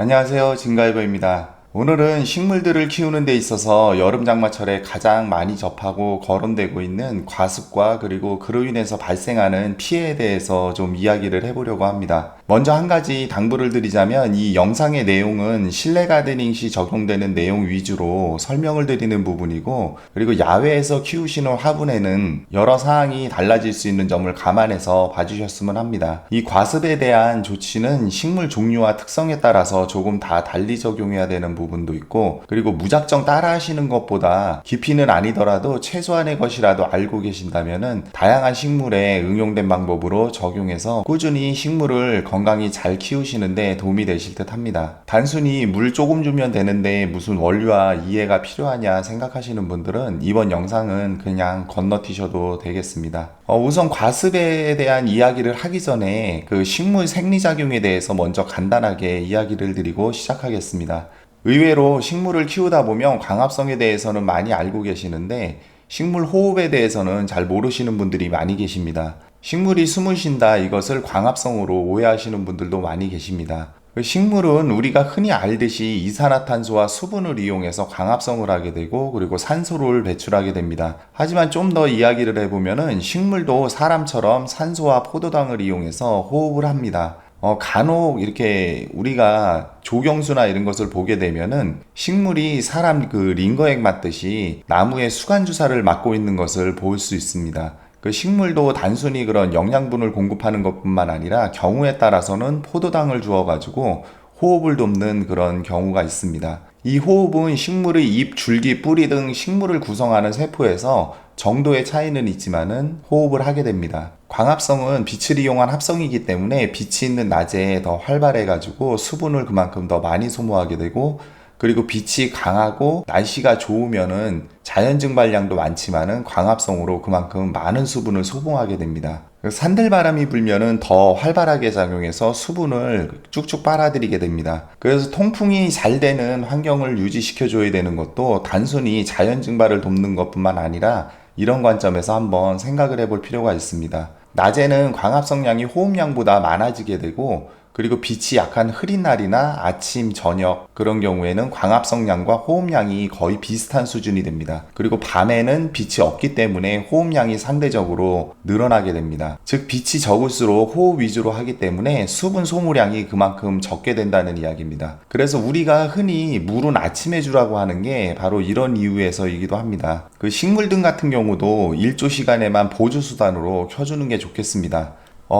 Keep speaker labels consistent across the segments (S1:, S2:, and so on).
S1: 안녕하세요. 진가이버입니다. 오늘은 식물들을 키우는 데 있어서 여름 장마철에 가장 많이 접하고 거론되고 있는 과습과 그리고 그로 인해서 발생하는 피해에 대해서 좀 이야기를 해보려고 합니다. 먼저 한 가지 당부를 드리자면 이 영상의 내용은 실내 가드닝 시 적용되는 내용 위주로 설명을 드리는 부분이고, 그리고 야외에서 키우시는 화분에는 여러 사항이 달라질 수 있는 점을 감안해서 봐주셨으면 합니다. 이 과습에 대한 조치는 식물 종류와 특성에 따라서 조금 다 달리 적용해야 되는 부분도 있고, 그리고 무작정 따라 하시는 것보다 깊이는 아니더라도 최소한의 것이라도 알고 계신다면은 다양한 식물에 응용된 방법으로 적용해서 꾸준히 식물을 건강히 잘 키우시는데 도움이 되실 듯 합니다. 단순히 물 조금 주면 되는데 무슨 원리와 이해가 필요하냐 생각하시는 분들은 이번 영상은 그냥 건너뛰셔도 되겠습니다. 우선 과습에 대한 이야기를 하기 전에 그 식물 생리작용에 대해서 먼저 간단하게 이야기를 드리고 시작하겠습니다. 의외로 식물을 키우다 보면 광합성에 대해서는 많이 알고 계시는데 식물 호흡에 대해서는 잘 모르시는 분들이 많이 계십니다. 식물이 숨을 쉰다, 이것을 광합성으로 오해하시는 분들도 많이 계십니다. 식물은 우리가 흔히 알듯이 이산화탄소와 수분을 이용해서 광합성을 하게 되고, 그리고 산소를 배출하게 됩니다. 하지만 좀 더 이야기를 해보면은 식물도 사람처럼 산소와 포도당을 이용해서 호흡을 합니다. 간혹 이렇게 우리가 조경수나 이런 것을 보게 되면은 식물이 사람 그 링거액 맞듯이 나무에 수간 주사를 맞고 있는 것을 볼 수 있습니다. 그 식물도 단순히 그런 영양분을 공급하는 것뿐만 아니라 경우에 따라서는 포도당을 주어가지고 호흡을 돕는 그런 경우가 있습니다. 이 호흡은 식물의 잎, 줄기, 뿌리 등 식물을 구성하는 세포에서 정도의 차이는 있지만은 호흡을 하게 됩니다. 광합성은 빛을 이용한 합성이기 때문에 빛이 있는 낮에 더 활발해가지고 수분을 그만큼 더 많이 소모하게 되고, 그리고 빛이 강하고 날씨가 좋으면은 자연 증발량도 많지만은 광합성으로 그만큼 많은 수분을 소모하게 됩니다. 산들바람이 불면은 더 활발하게 작용해서 수분을 쭉쭉 빨아들이게 됩니다. 그래서 통풍이 잘 되는 환경을 유지시켜줘야 되는 것도 단순히 자연 증발을 돕는 것뿐만 아니라 이런 관점에서 한번 생각을 해볼 필요가 있습니다. 낮에는 광합성량이 호흡량보다 많아지게 되고, 그리고 빛이 약한 흐린 날이나 아침, 저녁 그런 경우에는 광합성량과 호흡량이 거의 비슷한 수준이 됩니다. 그리고 밤에는 빛이 없기 때문에 호흡량이 상대적으로 늘어나게 됩니다. 즉 빛이 적을수록 호흡 위주로 하기 때문에 수분 소모량이 그만큼 적게 된다는 이야기입니다. 그래서 우리가 흔히 물은 아침에 주라고 하는 게 바로 이런 이유에서이기도 합니다. 그 식물 등 같은 경우도 일조 시간에만 보조 수단으로 켜주는 게 좋겠습니다.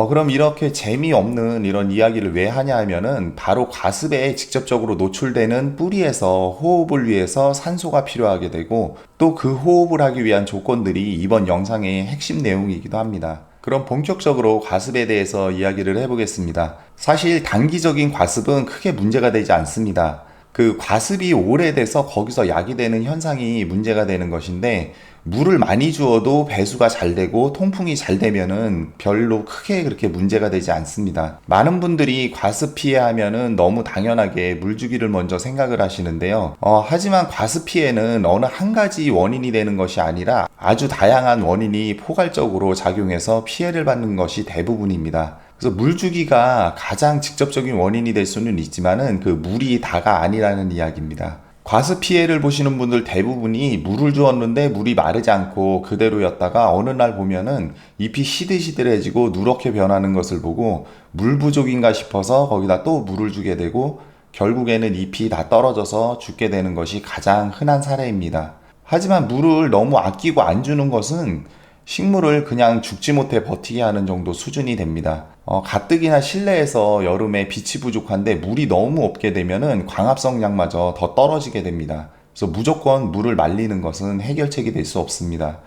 S1: 그럼 이렇게 재미없는 이런 이야기를 왜 하냐 하면은 바로 과습에 직접적으로 노출되는 뿌리에서 호흡을 위해서 산소가 필요하게 되고, 또 그 호흡을 하기 위한 조건들이 이번 영상의 핵심 내용이기도 합니다. 그럼 본격적으로 과습에 대해서 이야기를 해보겠습니다. 사실 단기적인 과습은 크게 문제가 되지 않습니다. 그 과습이 오래돼서 거기서 야기되는 현상이 문제가 되는 것인데, 물을 많이 주어도 배수가 잘 되고 통풍이 잘 되면은 별로 크게 그렇게 문제가 되지 않습니다. 많은 분들이 과습 피해하면은 너무 당연하게 물 주기를 먼저 생각을 하시는데요. 하지만 과습 피해는 어느 한 가지 원인이 되는 것이 아니라 아주 다양한 원인이 포괄적으로 작용해서 피해를 받는 것이 대부분입니다. 그래서 물 주기가 가장 직접적인 원인이 될 수는 있지만은 그 물이 다가 아니라는 이야기입니다. 과습 피해를 보시는 분들 대부분이 물을 주었는데 물이 마르지 않고 그대로였다가 어느 날 보면은 잎이 시들시들해지고 누렇게 변하는 것을 보고 물 부족인가 싶어서 거기다 또 물을 주게 되고 결국에는 잎이 다 떨어져서 죽게 되는 것이 가장 흔한 사례입니다. 하지만 물을 너무 아끼고 안 주는 것은 식물을 그냥 죽지 못해 버티게 하는 정도 수준이 됩니다. 가뜩이나 실내에서 여름에 빛이 부족한데 물이 너무 없게 되면은 광합성량마저 더 떨어지게 됩니다. 그래서 무조건 물을 말리는 것은 해결책이 될 수 없습니다.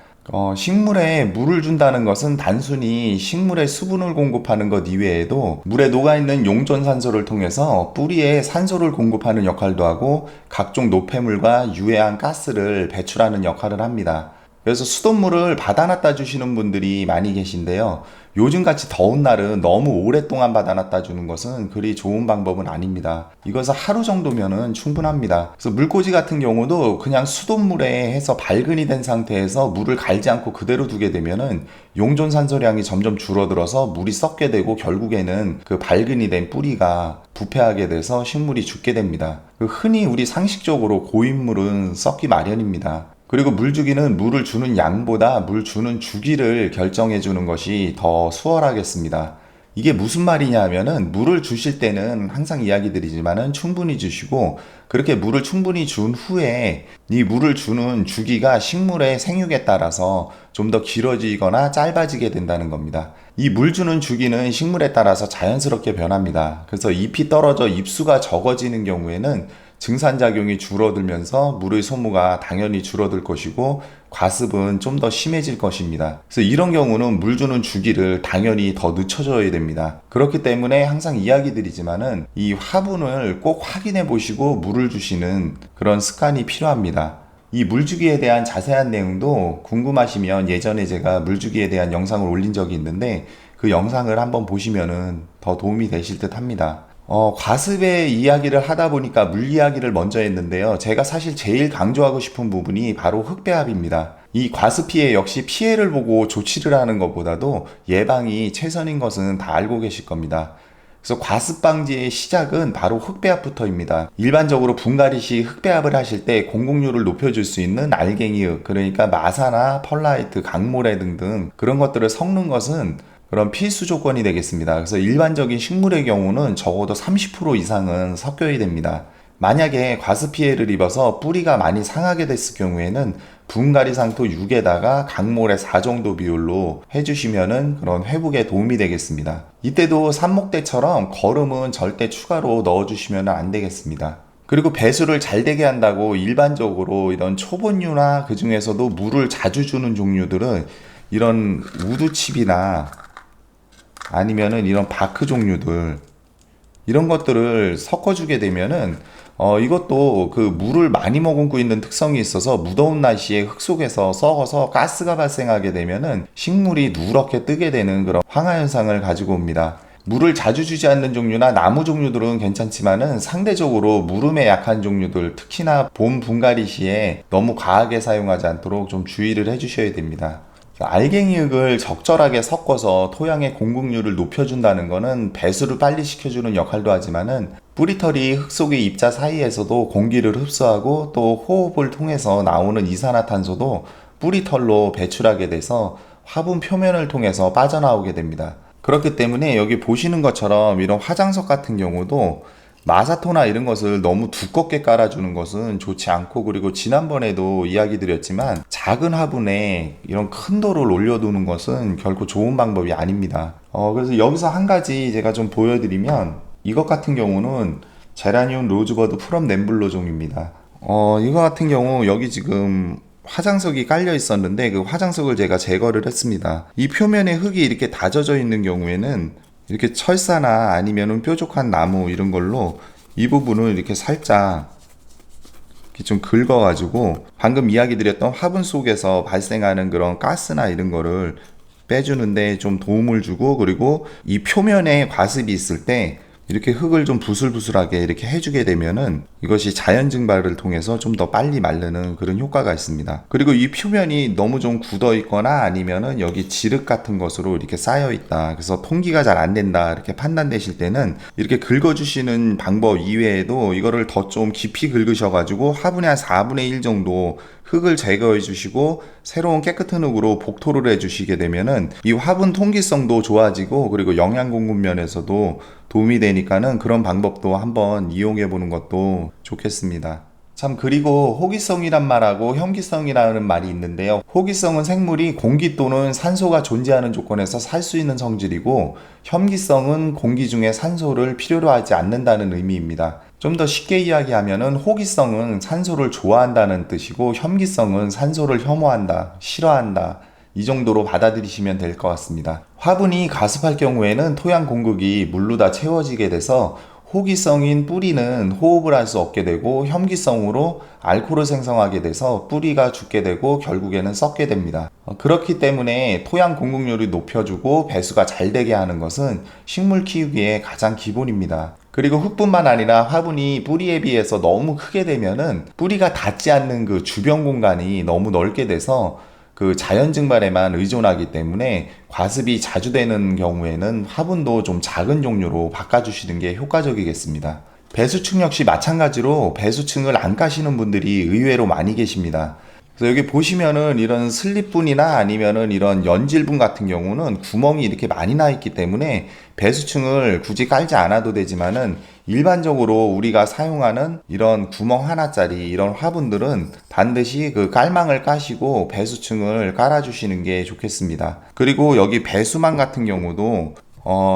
S1: 식물에 물을 준다는 것은 단순히 식물에 수분을 공급하는 것 이외에도 물에 녹아있는 용존산소를 통해서 뿌리에 산소를 공급하는 역할도 하고 각종 노폐물과 유해한 가스를 배출하는 역할을 합니다. 그래서 수돗물을 받아놨다 주시는 분들이 많이 계신데요. 요즘같이 더운 날은 너무 오랫동안 받아놨다 주는 것은 그리 좋은 방법은 아닙니다. 이것은 하루 정도면은 충분합니다. 그래서 물꽂이 같은 경우도 그냥 수돗물에 해서 발근이 된 상태에서 물을 갈지 않고 그대로 두게 되면은 용존 산소량이 점점 줄어들어서 물이 썩게 되고 결국에는 그 발근이 된 뿌리가 부패하게 돼서 식물이 죽게 됩니다. 흔히 우리 상식적으로 고인물은 썩기 마련입니다. 그리고 물주기는 물을 주는 양보다 물 주는 주기를 결정해 주는 것이 더 수월하겠습니다. 이게 무슨 말이냐 하면은 물을 주실 때는 항상 이야기 드리지만은 충분히 주시고 그렇게 물을 충분히 준 후에 이 물을 주는 주기가 식물의 생육에 따라서 좀 더 길어지거나 짧아지게 된다는 겁니다. 이 물 주는 주기는 식물에 따라서 자연스럽게 변합니다. 그래서 잎이 떨어져 잎수가 적어지는 경우에는 증산작용이 줄어들면서 물의 소모가 당연히 줄어들 것이고 과습은 좀 더 심해질 것입니다. 그래서 이런 경우는 물 주는 주기를 당연히 더 늦춰줘야 됩니다. 그렇기 때문에 항상 이야기 드리지만은 이 화분을 꼭 확인해 보시고 물을 주시는 그런 습관이 필요합니다. 이 물주기에 대한 자세한 내용도 궁금하시면 예전에 제가 물주기에 대한 영상을 올린 적이 있는데 그 영상을 한번 보시면은 더 도움이 되실 듯 합니다. 과습의 이야기를 하다 보니까 물 이야기를 먼저 했는데요. 제가 사실 제일 강조하고 싶은 부분이 바로 흙배합입니다. 이 과습 피해 역시 피해를 보고 조치를 하는 것보다도 예방이 최선인 것은 다 알고 계실 겁니다. 그래서 과습 방지의 시작은 바로 흙배합부터입니다. 일반적으로 분갈이 시 흙배합을 하실 때 공급률을 높여줄 수 있는 알갱이흙, 그러니까 마사나 펄라이트, 강모래 등등 그런 것들을 섞는 것은 그런 필수 조건이 되겠습니다. 그래서 일반적인 식물의 경우는 적어도 30% 이상은 섞여야 됩니다. 만약에 과습 피해를 입어서 뿌리가 많이 상하게 됐을 경우에는 분갈이상토 6에다가 강모래 4 정도 비율로 해주시면은 그런 회복에 도움이 되겠습니다. 이때도 삽목대처럼 거름은 절대 추가로 넣어주시면 안 되겠습니다. 그리고 배수를 잘 되게 한다고 일반적으로 이런 초본류나 그 중에서도 물을 자주 주는 종류들은 이런 우드칩이나 아니면은 이런 바크 종류들 이런 것들을 섞어주게 되면은 이것도 그 물을 많이 머금고 있는 특성이 있어서 무더운 날씨에 흙 속에서 썩어서 가스가 발생하게 되면은 식물이 누렇게 뜨게 되는 그런 황화 현상을 가지고 옵니다. 물을 자주 주지 않는 종류나 나무 종류들은 괜찮지만은 상대적으로 무름에 약한 종류들, 특히나 봄 분갈이 시에 너무 과하게 사용하지 않도록 좀 주의를 해주셔야 됩니다. 알갱이흙을 적절하게 섞어서 토양의 공급률을 높여준다는 것은 배수를 빨리 시켜주는 역할도 하지만은 뿌리털이 흙 속의 입자 사이에서도 공기를 흡수하고 또 호흡을 통해서 나오는 이산화탄소도 뿌리털로 배출하게 돼서 화분 표면을 통해서 빠져나오게 됩니다. 그렇기 때문에 여기 보시는 것처럼 이런 화장석 같은 경우도 마사토나 이런 것을 너무 두껍게 깔아주는 것은 좋지 않고, 그리고 지난번에도 이야기 드렸지만 작은 화분에 이런 큰 돌을 올려두는 것은 결코 좋은 방법이 아닙니다. 그래서 여기서 한 가지 제가 좀 보여드리면, 이것 같은 경우는 제라늄 로즈버드 프롬 램블로종입니다. 이거 같은 경우 여기 지금 화장석이 깔려 있었는데 그 화장석을 제가 제거를 했습니다. 이 표면에 흙이 이렇게 다져져 있는 경우에는 이렇게 철사나 아니면은 뾰족한 나무 이런 걸로 이 부분을 이렇게 살짝 이렇게 좀 긁어가지고 방금 이야기 드렸던 화분 속에서 발생하는 그런 가스나 이런 거를 빼주는데 좀 도움을 주고, 그리고 이 표면에 과습이 있을 때 이렇게 흙을 좀 부슬부슬하게 이렇게 해주게 되면은 이것이 자연 증발을 통해서 좀 더 빨리 마르는 그런 효과가 있습니다. 그리고 이 표면이 너무 좀 굳어 있거나 아니면은 여기 지륵 같은 것으로 이렇게 쌓여 있다, 그래서 통기가 잘 안 된다 이렇게 판단되실 때는 이렇게 긁어주시는 방법 이외에도 이거를 더 좀 깊이 긁으셔가지고 화분의 한 4분의 1 정도 흙을 제거해 주시고 새로운 깨끗한 흙으로 복토를 해 주시게 되면은 이 화분 통기성도 좋아지고, 그리고 영양 공급 면에서도 도움이 되니까는 그런 방법도 한번 이용해 보는 것도 좋겠습니다. 참, 그리고 호기성이란 말하고 현기성이라는 말이 있는데요. 호기성은 생물이 공기 또는 산소가 존재하는 조건에서 살 수 있는 성질이고, 현기성은 공기 중에 산소를 필요로 하지 않는다는 의미입니다. 좀 더 쉽게 이야기하면은 호기성은 산소를 좋아한다는 뜻이고, 현기성은 산소를 혐오한다, 싫어한다, 이 정도로 받아들이시면 될 것 같습니다. 화분이 가습할 경우에는 토양 공급이 물로 다 채워지게 돼서 호기성인 뿌리는 호흡을 할 수 없게 되고 혐기성으로 알코올을 생성하게 돼서 뿌리가 죽게 되고 결국에는 썩게 됩니다. 그렇기 때문에 토양 공급률을 높여주고 배수가 잘 되게 하는 것은 식물 키우기의 가장 기본입니다. 그리고 흙뿐만 아니라 화분이 뿌리에 비해서 너무 크게 되면은 뿌리가 닿지 않는 그 주변 공간이 너무 넓게 돼서 그 자연 증발에만 의존하기 때문에 과습이 자주 되는 경우에는 화분도 좀 작은 종류로 바꿔주시는 게 효과적이겠습니다. 배수층 역시 마찬가지로 배수층을 안 까시는 분들이 의외로 많이 계십니다. 그래서 여기 보시면은 이런 슬립분이나 아니면은 이런 연질분 같은 경우는 구멍이 이렇게 많이 나 있기 때문에 배수층을 굳이 깔지 않아도 되지만은 일반적으로 우리가 사용하는 이런 구멍 하나짜리 이런 화분들은 반드시 그 깔망을 까시고 배수층을 깔아주시는 게 좋겠습니다. 그리고 여기 배수망 같은 경우도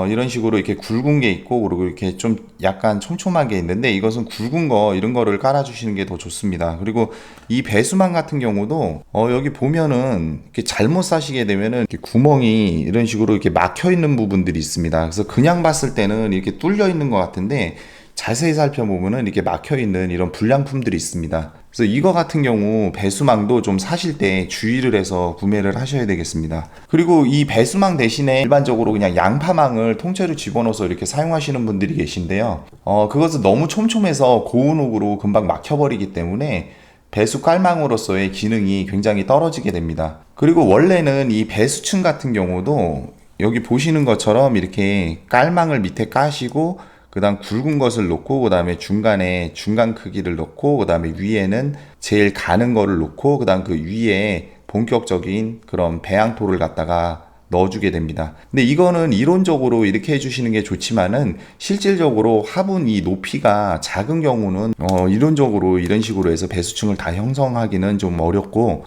S1: 이런 식으로 이렇게 굵은 게 있고, 그리고 이렇게 좀 약간 촘촘하게 있는데, 이것은 굵은 거, 이런 거를 깔아주시는 게 더 좋습니다. 그리고 이 배수망 같은 경우도, 여기 보면은, 이렇게 잘못 싸시게 되면은, 이렇게 구멍이 이런 식으로 이렇게 막혀 있는 부분들이 있습니다. 그래서 그냥 봤을 때는 이렇게 뚫려 있는 것 같은데, 자세히 살펴보면은 이렇게 막혀 있는 이런 불량품들이 있습니다. 그래서 이거 같은 경우 배수망도 좀 사실 때 주의를 해서 구매를 하셔야 되겠습니다. 그리고 이 배수망 대신에 일반적으로 그냥 양파망을 통째로 집어넣어서 이렇게 사용하시는 분들이 계신데요. 그것은 너무 촘촘해서 고운옥으로 금방 막혀버리기 때문에 배수 깔망으로서의 기능이 굉장히 떨어지게 됩니다. 그리고 원래는 이 배수층 같은 경우도 여기 보시는 것처럼 이렇게 깔망을 밑에 까시고 그 다음 굵은 것을 놓고, 그 다음에 중간에 중간 크기를 놓고, 그 다음에 위에는 제일 가는 거를 놓고, 그 다음 그 위에 본격적인 그런 배양토를 갖다가 넣어주게 됩니다. 근데 이거는 이론적으로 이렇게 해주시는 게 좋지만은 실질적으로 화분 이 높이가 작은 경우는 이론적으로 이런 식으로 해서 배수층을 다 형성하기는 좀 어렵고,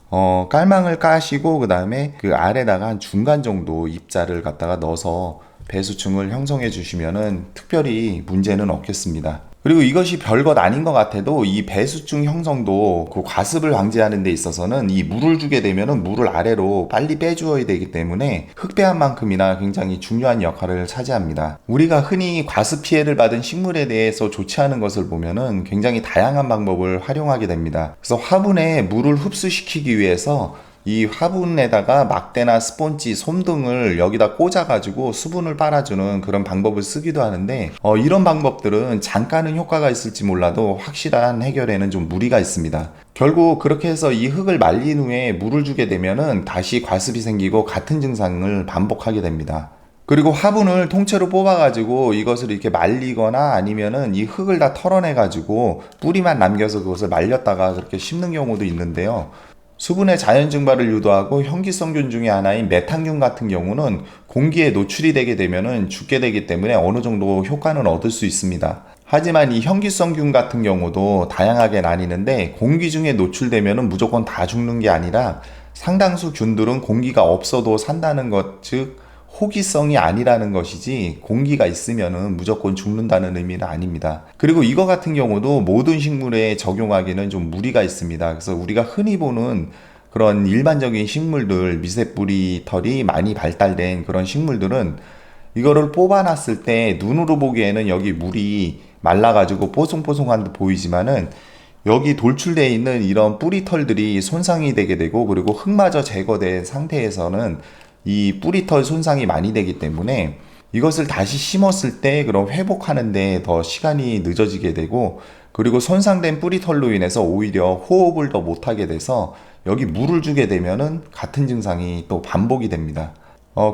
S1: 깔망을 까시고 그 다음에 그 아래다가 한 중간 정도 입자를 갖다가 넣어서 배수층을 형성해 주시면은 특별히 문제는 없겠습니다. 그리고 이것이 별것 아닌 것 같아도 이 배수층 형성도 그 과습을 방지하는 데 있어서는 이 물을 주게 되면은 물을 아래로 빨리 빼주어야 되기 때문에 흡배한 만큼이나 굉장히 중요한 역할을 차지합니다. 우리가 흔히 과습 피해를 받은 식물에 대해서 조치하는 것을 보면은 굉장히 다양한 방법을 활용하게 됩니다. 그래서 화분에 물을 흡수시키기 위해서 이 화분에다가 막대나 스펀지, 솜 등을 여기다 꽂아가지고 수분을 빨아주는 그런 방법을 쓰기도 하는데, 이런 방법들은 잠깐은 효과가 있을지 몰라도 확실한 해결에는 좀 무리가 있습니다. 결국 그렇게 해서 이 흙을 말린 후에 물을 주게 되면은 다시 과습이 생기고 같은 증상을 반복하게 됩니다. 그리고 화분을 통째로 뽑아가지고 이것을 이렇게 말리거나 아니면은 이 흙을 다 털어내가지고 뿌리만 남겨서 그것을 말렸다가 그렇게 심는 경우도 있는데요. 수분의 자연 증발을 유도하고 현기성균 중에 하나인 메탄균 같은 경우는 공기에 노출이 되게 되면은 죽게 되기 때문에 어느 정도 효과는 얻을 수 있습니다. 하지만 이 현기성균 같은 경우도 다양하게 나뉘는데, 공기 중에 노출되면은 무조건 다 죽는 게 아니라 상당수 균들은 공기가 없어도 산다는 것, 즉 호기성이 아니라는 것이지 공기가 있으면은 무조건 죽는다는 의미는 아닙니다. 그리고 이거 같은 경우도 모든 식물에 적용하기는 좀 무리가 있습니다. 그래서 우리가 흔히 보는 그런 일반적인 식물들, 미세뿌리 털이 많이 발달된 그런 식물들은 이거를 뽑아놨을 때 눈으로 보기에는 여기 물이 말라가지고 뽀송뽀송한 듯 보이지만은 여기 돌출되어 있는 이런 뿌리털들이 손상이 되게 되고, 그리고 흙마저 제거된 상태에서는 이 뿌리털 손상이 많이 되기 때문에 이것을 다시 심었을 때 그런 회복하는데 더 시간이 늦어지게 되고, 그리고 손상된 뿌리털로 인해서 오히려 호흡을 더 못하게 돼서 여기 물을 주게 되면은 같은 증상이 또 반복이 됩니다.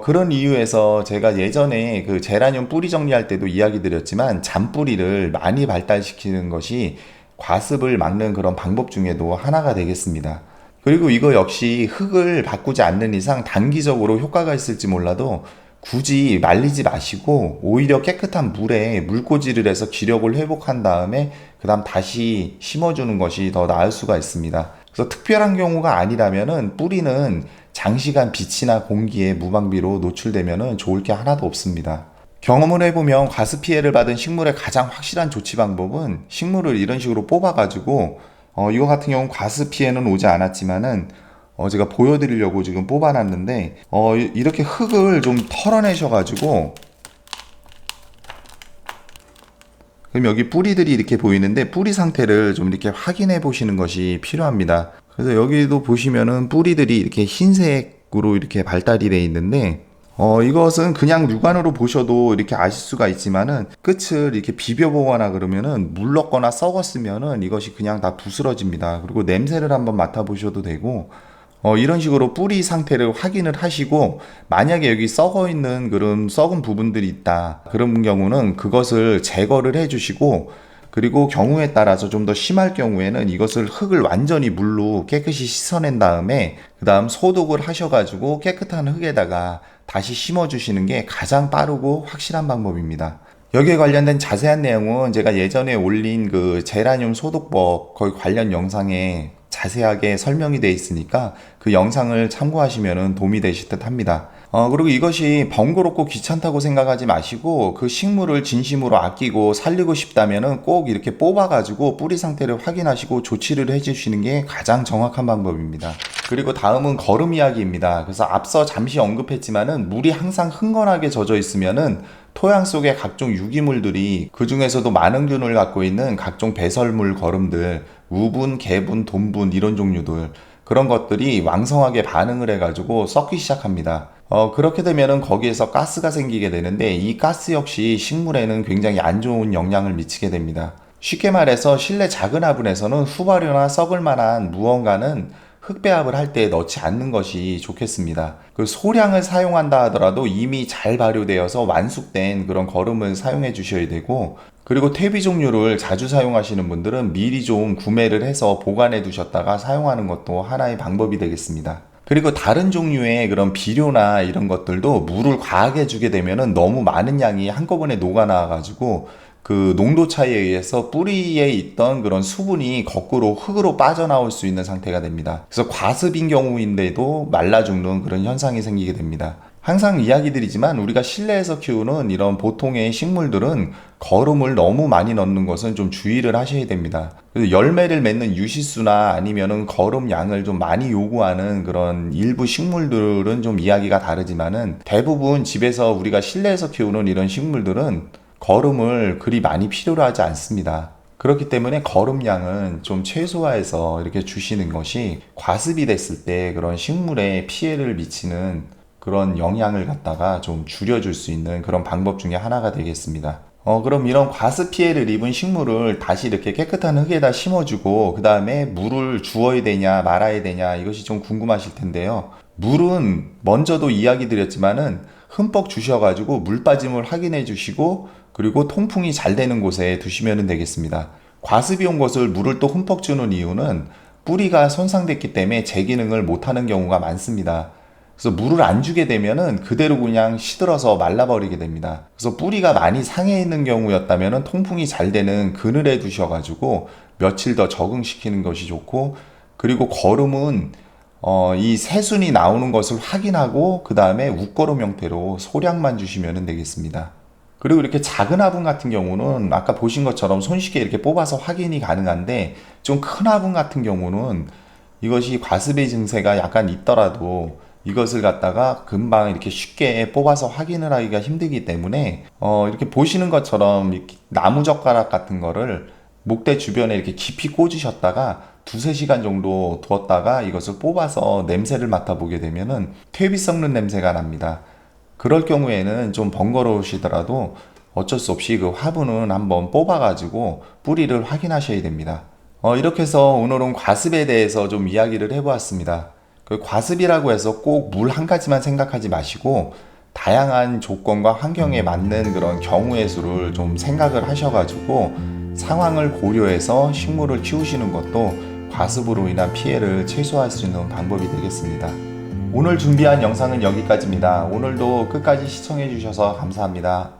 S1: 그런 이유에서 제가 예전에 그 제라늄 뿌리 정리할 때도 이야기 드렸지만 잔뿌리를 많이 발달시키는 것이 과습을 막는 그런 방법 중에도 하나가 되겠습니다. 그리고 이거 역시 흙을 바꾸지 않는 이상 단기적으로 효과가 있을지 몰라도 굳이 말리지 마시고 오히려 깨끗한 물에 물꽂이를 해서 기력을 회복한 다음에 그 다음 다시 심어주는 것이 더 나을 수가 있습니다. 그래서 특별한 경우가 아니라면은 뿌리는 장시간 빛이나 공기에 무방비로 노출되면은 좋을 게 하나도 없습니다. 경험을 해보면 과습 피해를 받은 식물의 가장 확실한 조치 방법은 식물을 이런 식으로 뽑아가지고 이거 같은 경우는 과습 피해는 오지 않았지만은 제가 보여드리려고 지금 뽑아놨는데 이렇게 흙을 좀 털어내셔가지고 그럼 여기 뿌리들이 이렇게 보이는데 뿌리 상태를 좀 이렇게 확인해 보시는 것이 필요합니다. 그래서 여기도 보시면은 뿌리들이 이렇게 흰색으로 이렇게 발달이 되어 있는데 이것은 그냥 육안으로 보셔도 이렇게 아실 수가 있지만은 끝을 이렇게 비벼보거나 그러면은 물렀거나 썩었으면은 이것이 그냥 다 부스러집니다. 그리고 냄새를 한번 맡아보셔도 되고 이런 식으로 뿌리 상태를 확인을 하시고 만약에 여기 썩어 있는 그런 썩은 부분들이 있다. 그런 경우는 그것을 제거를 해 주시고 그리고 경우에 따라서 좀 더 심할 경우에는 이것을 흙을 완전히 물로 깨끗이 씻어낸 다음에 그 다음 소독을 하셔가지고 깨끗한 흙에다가 다시 심어주시는 게 가장 빠르고 확실한 방법입니다. 여기에 관련된 자세한 내용은 제가 예전에 올린 그 제라늄 소독법 거기 관련 영상에 자세하게 설명이 되어 있으니까 그 영상을 참고하시면 도움이 되실 듯 합니다. 그리고 이것이 번거롭고 귀찮다고 생각하지 마시고 그 식물을 진심으로 아끼고 살리고 싶다면은 꼭 이렇게 뽑아가지고 뿌리 상태를 확인하시고 조치를 해주시는 게 가장 정확한 방법입니다. 그리고 다음은 거름 이야기입니다. 그래서 앞서 잠시 언급했지만은 물이 항상 흥건하게 젖어 있으면은 토양 속의 각종 유기물들이 그 중에서도 많은균을 갖고 있는 각종 배설물 거름들, 우분, 개분, 돈분 이런 종류들 그런 것들이 왕성하게 반응을 해가지고 썩기 시작합니다. 그렇게 되면은 거기에서 가스가 생기게 되는데 이 가스 역시 식물에는 굉장히 안 좋은 영향을 미치게 됩니다. 쉽게 말해서 실내 작은 화분에서는 후발효나 썩을 만한 무언가는 흙배합을 할 때 넣지 않는 것이 좋겠습니다. 그 소량을 사용한다 하더라도 이미 잘 발효되어서 완숙된 그런 거름을 사용해 주셔야 되고 그리고 퇴비 종류를 자주 사용하시는 분들은 미리 좀 구매를 해서 보관해 두셨다가 사용하는 것도 하나의 방법이 되겠습니다. 그리고 다른 종류의 그런 비료나 이런 것들도 물을 과하게 주게 되면은 너무 많은 양이 한꺼번에 녹아 나와 가지고 그 농도 차이에 의해서 뿌리에 있던 그런 수분이 거꾸로 흙으로 빠져나올 수 있는 상태가 됩니다. 그래서 과습인 경우인데도 말라 죽는 그런 현상이 생기게 됩니다. 항상 이야기 드리지만 우리가 실내에서 키우는 이런 보통의 식물들은 거름을 너무 많이 넣는 것은 좀 주의를 하셔야 됩니다. 그래서 열매를 맺는 유시수나 아니면은 거름 양을 좀 많이 요구하는 그런 일부 식물들은 좀 이야기가 다르지만은 대부분 집에서 우리가 실내에서 키우는 이런 식물들은 거름을 그리 많이 필요로 하지 않습니다. 그렇기 때문에 거름량은 좀 최소화해서 이렇게 주시는 것이 과습이 됐을 때 그런 식물에 피해를 미치는 그런 영향을 갖다가 좀 줄여줄 수 있는 그런 방법 중에 하나가 되겠습니다. 그럼 이런 과습 피해를 입은 식물을 다시 이렇게 깨끗한 흙에다 심어주고 그 다음에 물을 주어야 되냐 말아야 되냐 이것이 좀 궁금하실 텐데요. 물은 먼저도 이야기 드렸지만은 흠뻑 주셔가지고 물 빠짐을 확인해 주시고 그리고 통풍이 잘 되는 곳에 두시면 되겠습니다. 과습이 온 것을 물을 또 흠뻑 주는 이유는 뿌리가 손상됐기 때문에 재기능을 못하는 경우가 많습니다. 그래서 물을 안 주게 되면은 그대로 그냥 시들어서 말라버리게 됩니다. 그래서 뿌리가 많이 상해 있는 경우였다면은 통풍이 잘 되는 그늘에 두셔가지고 며칠 더 적응시키는 것이 좋고 그리고 거름은 이 새순이 나오는 것을 확인하고 그 다음에 웃거름 형태로 소량만 주시면 되겠습니다. 그리고 이렇게 작은 화분 같은 경우는 아까 보신 것처럼 손쉽게 이렇게 뽑아서 확인이 가능한데 좀 큰 화분 같은 경우는 이것이 과습의 증세가 약간 있더라도 이것을 갖다가 금방 이렇게 쉽게 뽑아서 확인을 하기가 힘들기 때문에 이렇게 보시는 것처럼 이렇게 나무 젓가락 같은 거를 목대 주변에 이렇게 깊이 꽂으셨다가 두세 시간 정도 두었다가 이것을 뽑아서 냄새를 맡아보게 되면은 퇴비 썩는 냄새가 납니다. 그럴 경우에는 좀 번거로우시더라도 어쩔 수 없이 그 화분은 한번 뽑아가지고 뿌리를 확인하셔야 됩니다. 이렇게 해서 오늘은 과습에 대해서 좀 이야기를 해보았습니다. 그 과습이라고 해서 꼭 물 한 가지만 생각하지 마시고 다양한 조건과 환경에 맞는 그런 경우의 수를 좀 생각을 하셔가지고 상황을 고려해서 식물을 키우시는 것도 과습으로 인한 피해를 최소화할 수 있는 방법이 되겠습니다. 오늘 준비한 영상은 여기까지입니다. 오늘도 끝까지 시청해 주셔서 감사합니다.